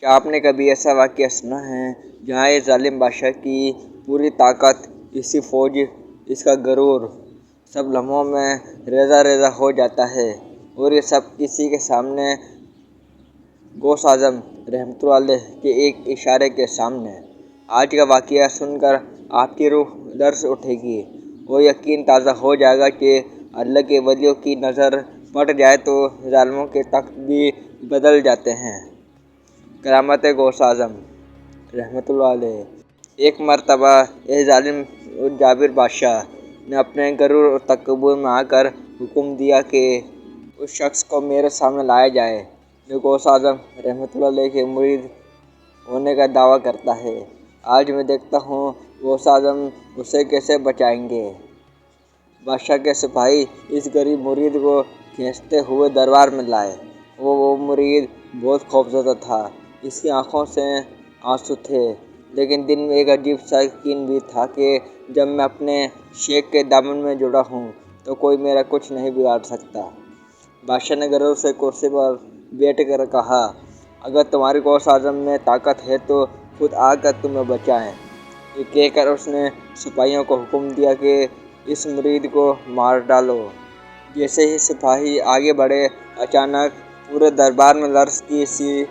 کیا آپ نے کبھی ایسا واقعہ سنا ہے جہاں یہ ظالم بادشاہ کی پوری طاقت، اس کی فوج، اس کا غرور سب لمحوں میں ریزہ ریزہ ہو جاتا ہے، اور یہ سب کسی کے سامنے؟ غوث اعظم رحمۃ اللہ علیہ کے ایک اشارے کے سامنے۔ آج کا واقعہ سن کر آپ کی روح لرز اٹھے گی، وہ یقین تازہ ہو جائے گا کہ اللہ کے ولیوں کی نظر پڑ جائے تو ظالموں کے تخت بھی بدل جاتے ہیں۔ کرامت غوث اعظم رحمۃ اللہ علیہ۔ ایک مرتبہ ایک ظالم اور جابر بادشاہ نے اپنے غرور اور تکبر میں آ کر حکم دیا کہ اس شخص کو میرے سامنے لایا جائے جو غوث اعظم رحمۃ اللہ علیہ کے مرید ہونے کا دعویٰ کرتا ہے۔ آج میں دیکھتا ہوں غوث اعظم اسے کیسے بچائیں گے۔ بادشاہ کے سپاہی اس غریب مرید کو کھینچتے ہوئے دربار میں لائے۔ وہ مرید بہت خوفزدہ تھا، اس کی آنکھوں سے آنسو تھے، لیکن دل میں ایک عجیب سا یقین بھی تھا کہ جب میں اپنے شیخ کے دامن میں جڑا ہوں تو کوئی میرا کچھ نہیں بگاڑ سکتا۔ بادشاہ نے غرور سے کرسی پر بیٹھ کر کہا، اگر تمہاری غوث اعظم میں طاقت ہے تو خود آ کر تمہیں بچائیں۔ یہ کہہ کر اس نے سپاہیوں کو حکم دیا کہ اس مرید کو مار ڈالو۔ جیسے ہی سپاہی آگے بڑھے، اچانک پورے دربار میں لرز کی سی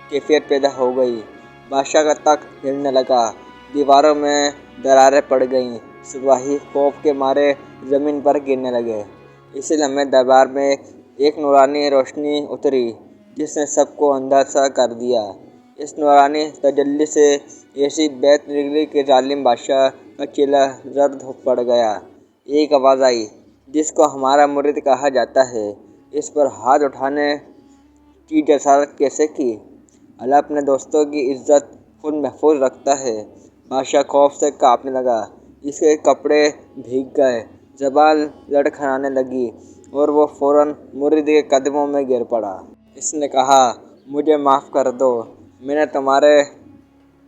کیفیت پیدا ہو گئی۔ بادشاہ کا تخت ہلنے لگا، دیواروں میں دراریں پڑ گئیں، سپاہی خوف کے مارے زمین پر گرنے لگے۔ اسی لمحے دربار میں ایک نورانی روشنی اتری جس نے سب کو اندھا سا کر دیا۔ اس نورانی تجلی سے ایسی بیت نکلی کہ ظالم بادشاہ کا چہرہ زرد پڑ گیا۔ ایک آواز آئی، جس کو ہمارا مرید کہا جاتا ہے، اس پر ہاتھ اٹھانے کی جسارت کیسے کی؟ اللہ اپنے دوستوں کی عزت خود محفوظ رکھتا ہے۔ بادشاہ خوف سے کانپنے لگا، اس کے کپڑے بھیگ گئے، زبان لڑکھڑانے لگی اور وہ فوراً مرید کے قدموں میں گر پڑا۔ اس نے کہا، مجھے معاف کر دو، میں نے تمہارے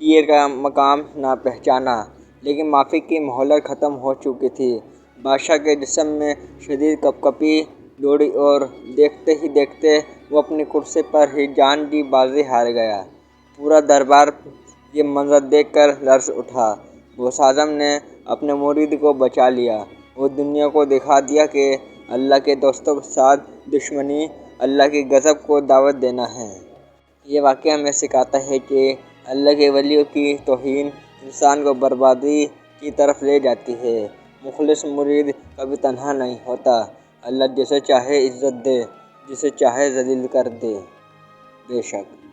تیر کا مقام نہ پہچانا۔ لیکن معافی کی مہلت ختم ہو چکی تھی۔ بادشاہ کے جسم میں شدید کپکپی دوڑی اور دیکھتے ہی دیکھتے وہ اپنی کرسی پر ہی جان کی بازی ہار گیا۔ پورا دربار یہ منظر دیکھ کر لرز اٹھا۔ غوث اعظم نے اپنے مرید کو بچا لیا اور دنیا کو دکھا دیا کہ اللہ کے دوستوں کے ساتھ دشمنی اللہ کی غضب کو دعوت دینا ہے۔ یہ واقعہ ہمیں سکھاتا ہے کہ اللہ کے ولیوں کی توہین انسان کو بربادی کی طرف لے جاتی ہے۔ مخلص مرید کبھی تنہا نہیں ہوتا۔ اللہ جسے چاہے عزت دے، جسے چاہے ذلیل کر دے۔ بے شک